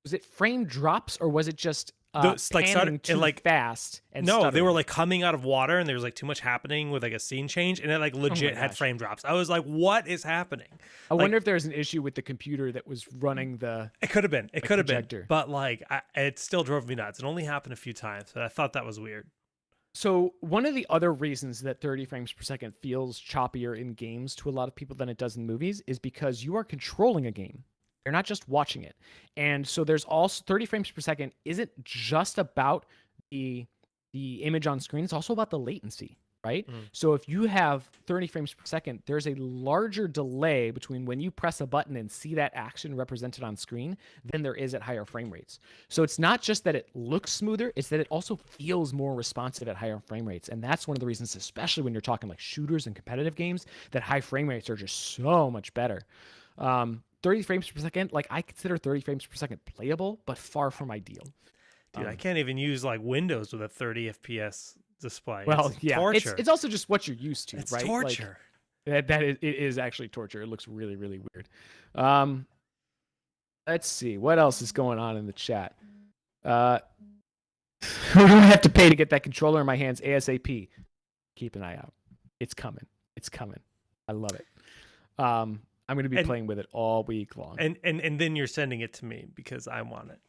Was it frame drops, or was it just panning too fast? And no, stuttering? They were like coming out of water, and there was like too much happening with like a scene change, and it like legit had frame drops. I was like, "What is happening?" I wonder if there's an issue with the computer that was running the. It could have been. It could have been. But like, it still drove me nuts. It only happened a few times, but I thought that was weird. So one of the other reasons that 30 frames per second feels choppier in games to a lot of people than it does in movies is because you are controlling a game. You're not just watching it. And so there's also 30 frames per second isn't just about the image on screen. It's also about the latency, right? So if you have 30 frames per second, there's a larger delay between when you press a button and see that action represented on screen than there is at higher frame rates. So it's not just that it looks smoother, it's that it also feels more responsive at higher frame rates. And that's one of the reasons, especially when you're talking like shooters and competitive games, that high frame rates are just so much better. 30 frames per second, like I consider 30 frames per second playable, but far from ideal. Dude, I can't even use like Windows with a 30 FPS display. Well, it's yeah, torture. It's also just what you're used to, it's right? Torture. Like, it is actually torture. It looks really, really weird. Let's see what else is going on in the chat. Who do I have to pay to get that controller in my hands ASAP? Keep an eye out. It's coming. It's coming. I love it. I'm going to be playing with it all week long. And then you're sending it to me because I want it.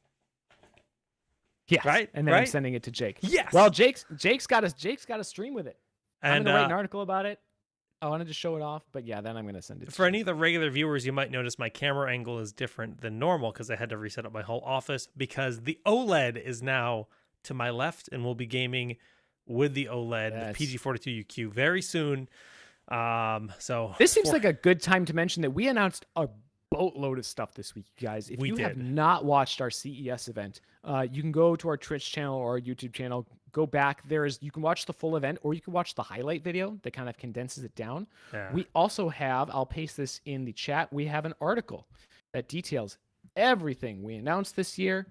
Yes. Right? And then I'm sending it to Jake. Yes. Well, Jake's got a stream with it. And I'm going to write an article about it. I wanted to show it off, but yeah, then I'm going to send it for any of the regular viewers. You might notice my camera angle is different than normal because I had to reset up my whole office because the OLED is now to my left and we'll be gaming with the OLED, the PG42UQ very soon. So this seems like a good time to mention that we announced a boatload of stuff this week, guys. If you have not watched our CES event, you can go to our Twitch channel or our YouTube channel, go back. You can watch the full event or you can watch the highlight video that kind of condenses it down. Yeah. We also have, I'll paste this in the chat, we have an article that details everything we announced this year,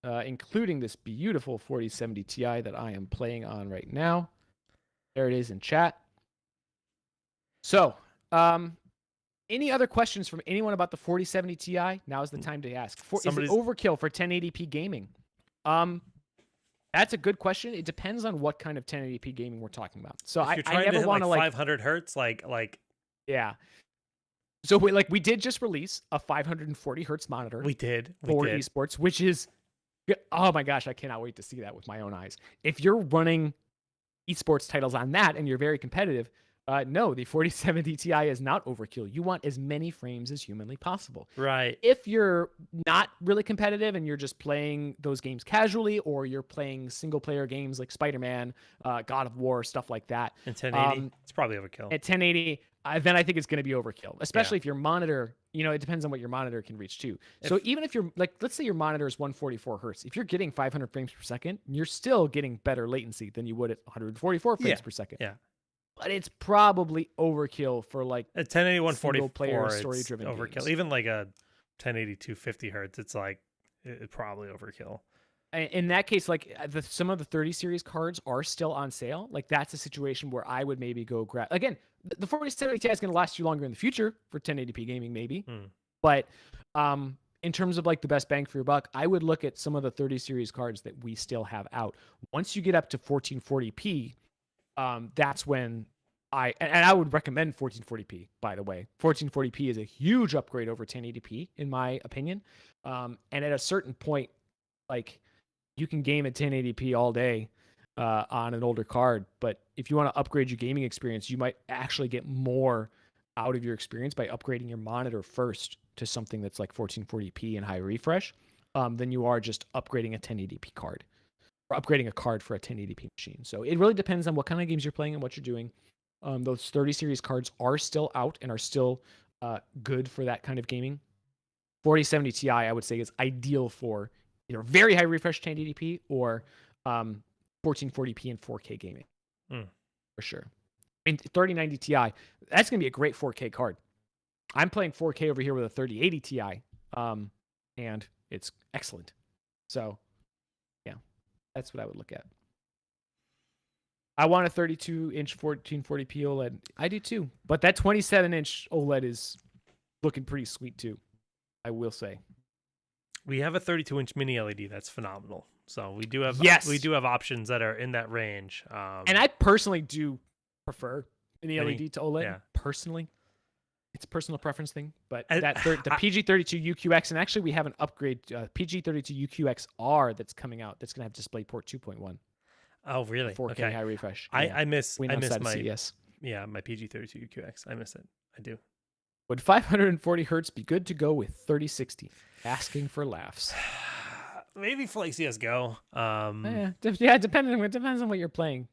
including this beautiful 4070 Ti that I am playing on right now. There it is in chat. So, any other questions from anyone about the 4070 Ti? Now is the time to ask. Is it overkill for 1080p gaming? That's a good question. It depends on what kind of 1080p gaming we're talking about. So I never want to like 500 hertz, like yeah. So we did just release a 540 hertz monitor. We did for esports, which is, oh my gosh, I cannot wait to see that with my own eyes. If you're running esports titles on that and you're very competitive, No, the 4070 Ti is not overkill. You want as many frames as humanly possible. Right. If you're not really competitive and you're just playing those games casually, or you're playing single player games like Spider-Man, God of War, stuff like that. And 1080, it's probably overkill. At 1080, then I think it's going to be overkill, especially if your monitor, it depends on what your monitor can reach too. So even if you're like, let's say your monitor is 144 hertz, if you're getting 500 frames per second, you're still getting better latency than you would at 144 frames per second. Yeah. But it's probably overkill for like a 1080 144 player story driven overkill. games. Even like a 1080 250 hertz, it's like it's probably overkill. In that case, like some of the 30 series cards are still on sale. Like that's a situation where I would maybe go grab. Again, the 4070 Ti is going to last you longer in the future for 1080p gaming, maybe. But in terms of like the best bang for your buck, I would look at some of the 30 series cards that we still have out. Once you get up to 1440p, that's when I would recommend 1440p, by the way. 1440p is a huge upgrade over 1080p, in my opinion. And at a certain point, like, you can game at 1080p all day on an older card, but if you want to upgrade your gaming experience, you might actually get more out of your experience by upgrading your monitor first to something that's like 1440p and high refresh than you are just upgrading a 1080p card or upgrading a card for a 1080p machine. So it really depends on what kind of games you're playing and what you're doing. Those 30 series cards are still out and are still good for that kind of gaming. 4070 Ti, I would say, is ideal for either very high refresh 1080p or 1440p and 4K gaming. For sure. I mean, 3090 Ti, that's going to be a great 4K card. I'm playing 4K over here with a 3080 Ti, and it's excellent. So, yeah, that's what I would look at. I want a 32-inch 1440p OLED. I do too. But that 27-inch OLED is looking pretty sweet too, I will say. We have a 32-inch mini LED that's phenomenal. So we do have options that are in that range. And I personally do prefer mini LED to OLED. Yeah. Personally, it's a personal preference thing. But the PG32 UQX, and actually we have an upgrade PG32 UQXR that's coming out. That's gonna have DisplayPort 2.1. Oh, really? 4K high refresh. I miss my CES. my PG32 UQX. I miss it. I do. Would 540 hertz be good to go with 3060? Asking for laughs. Maybe for like CS:GO. It depends on what you're playing.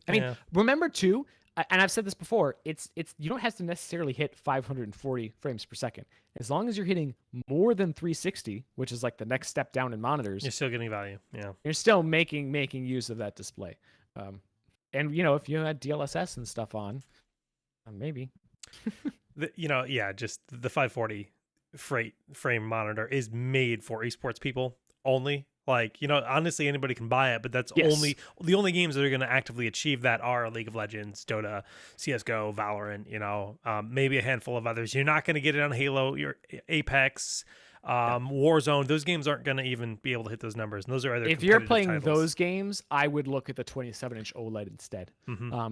I mean, remember too, and I've said this before, it's you don't have to necessarily hit 540 frames per second. As long as you're hitting more than 360, which is like the next step down in monitors, you're still getting value. Yeah. You're still making use of that display. And if you had DLSS and stuff on, maybe. Just the 540 frame monitor is made for esports people only. Like, honestly, anybody can buy it, but that's the only games that are going to actively achieve that are League of Legends, Dota, CS:GO, Valorant, maybe a handful of others. You're not going to get it on Halo, your Apex, Warzone. Those games aren't going to even be able to hit those numbers. And those are other If you're playing titles. Those games, I would look at the 27-inch OLED instead.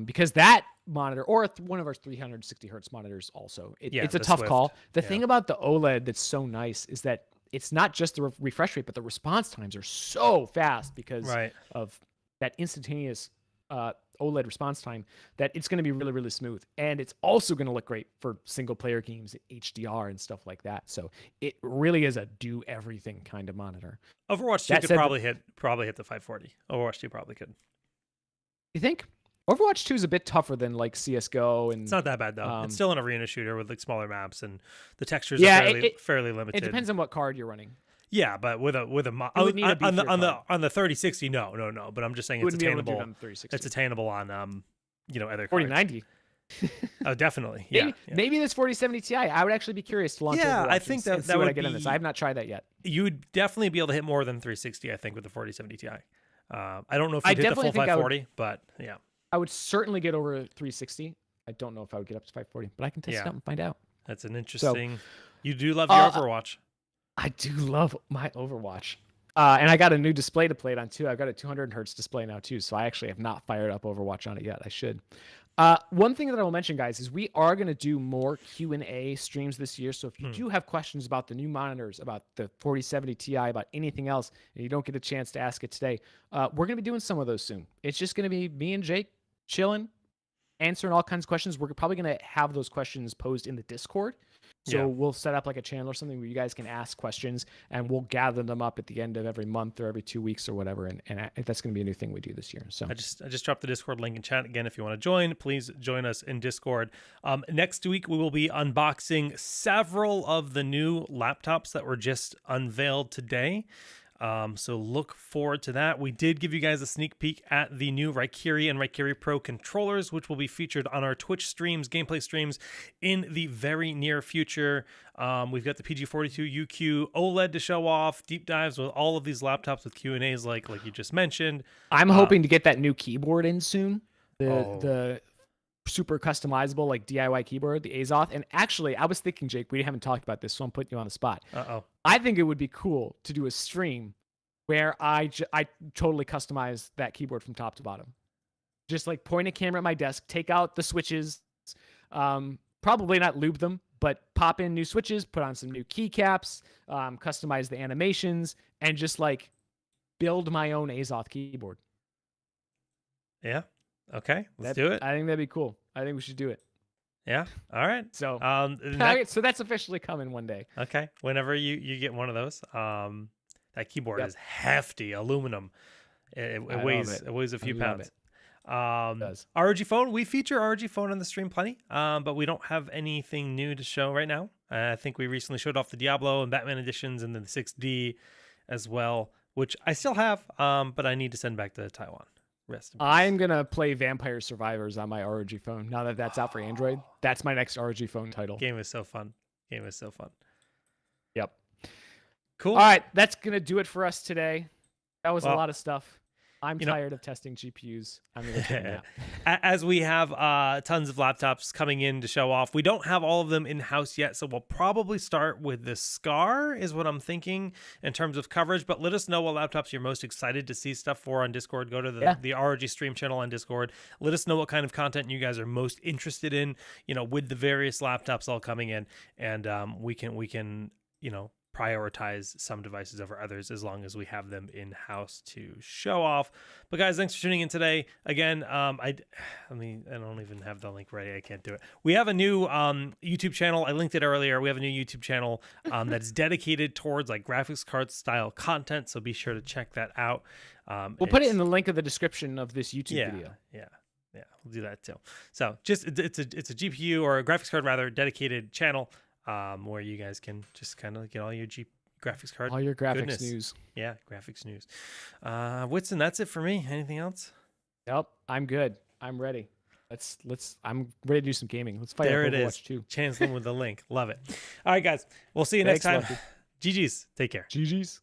Because that monitor, or one of our 360 hertz monitors also, it's a tough Swift. call. The thing about the OLED that's so nice is that it's not just the refresh rate, but the response times are so fast because of that instantaneous OLED response time that it's going to be really, really smooth. And it's also going to look great for single player games, HDR and stuff like that. So it really is a do everything kind of monitor. Overwatch 2 could probably hit the 540. Overwatch 2 probably could. You think? Overwatch 2 is a bit tougher than like CS:GO, and it's not that bad though. It's still an arena shooter with like smaller maps, and the textures are fairly limited. It depends on what card you're running. Yeah, but with a on the 3060, no. But I'm just saying it's attainable. It's attainable on other 4090. Oh, definitely. Maybe this 4070 Ti. I would actually be curious to launch. Overwatch I think that would I get in this. I have not tried that yet. You would definitely be able to hit more than 360. I think with the 4070 Ti. I don't know if you'd hit the full 540, but yeah. I would certainly get over 360. I don't know if I would get up to 540, but I can test it out and find out. That's an interesting. You do love your Overwatch. I do love my Overwatch. And I got a new display to play it on too. I've got a 200 hertz display now too, so I actually have not fired up Overwatch on it yet. I should. One thing that I will mention, guys, is we are going to do more Q&A streams this year. So if you do have questions about the new monitors, about the 4070 Ti, about anything else, and you don't get a chance to ask it today, we're going to be doing some of those soon. It's just going to be me and Jake chilling, answering all kinds of questions. We're probably going to have those questions posed in the Discord. So we'll set up like a channel or something where you guys can ask questions, and we'll gather them up at the end of every month or every 2 weeks or whatever. And that's going to be a new thing we do this year. So I just dropped the Discord link in chat again. If you want to join, please join us in Discord. Next week, we will be unboxing several of the new laptops that were just unveiled today. So look forward to that. We did give you guys a sneak peek at the new Raikiri and Raikiri Pro controllers, which will be featured on our Twitch streams, gameplay streams in the very near future. We've got the PG42 UQ OLED to show off, deep dives with all of these laptops with Q&As like you just mentioned. I'm hoping to get that new keyboard in soon. The super customizable like DIY keyboard, the Azoth. And actually, I was thinking, Jake, we haven't talked about this, so I'm putting you on the spot. I think it would be cool to do a stream where I totally customize that keyboard from top to bottom. Just like point a camera at my desk, take out the switches, probably not lube them, but pop in new switches, put on some new keycaps, customize the animations, and just like build my own Azoth keyboard. Yeah. Okay, let's do it. I think that'd be cool. I think we should do it. Yeah. All right. So, so that's officially coming one day. Okay. Whenever you get one of those, that keyboard is hefty, aluminum. It weighs a few pounds. It does. ROG phone. We feature ROG phone on the stream plenty, but we don't have anything new to show right now. I think we recently showed off the Diablo and Batman editions, and then the 6D as well, which I still have, but I need to send back to Taiwan. I'm going to play Vampire Survivors on my ROG phone. Now that that's out for Android, that's my next ROG phone title. Game is so fun. Yep. Cool. All right. That's going to do it for us today. That was a lot of stuff. I'm tired of testing GPUs. I'm going to take a nap. As we have tons of laptops coming in to show off, we don't have all of them in-house yet, so we'll probably start with the Scar is what I'm thinking in terms of coverage, but let us know what laptops you're most excited to see stuff for on Discord. Go to the ROG stream channel on Discord. Let us know what kind of content you guys are most interested in, with the various laptops all coming in, and we can prioritize some devices over others as long as we have them in-house to show off. But guys, thanks for tuning in today. Again, I don't even have the link ready. I can't do it. We have a new YouTube channel. I linked it earlier. We have a new YouTube channel that's dedicated towards like graphics card style content. So be sure to check that out. We'll put it in the link of the description of this YouTube video. Yeah, we'll do that too. So just it's a GPU or a graphics card rather dedicated channel. Where you guys can just kind of get all your graphics card, all your graphics news. Yeah, graphics news. Whitson, that's it for me. Anything else? Nope, I'm good. I'm ready. I'm ready to do some gaming. Let's fight there up it Overwatch is. 2. Chancellor with the link. Love it. All right, guys. We'll see you next time. Lucky. GG's. Take care. GG's.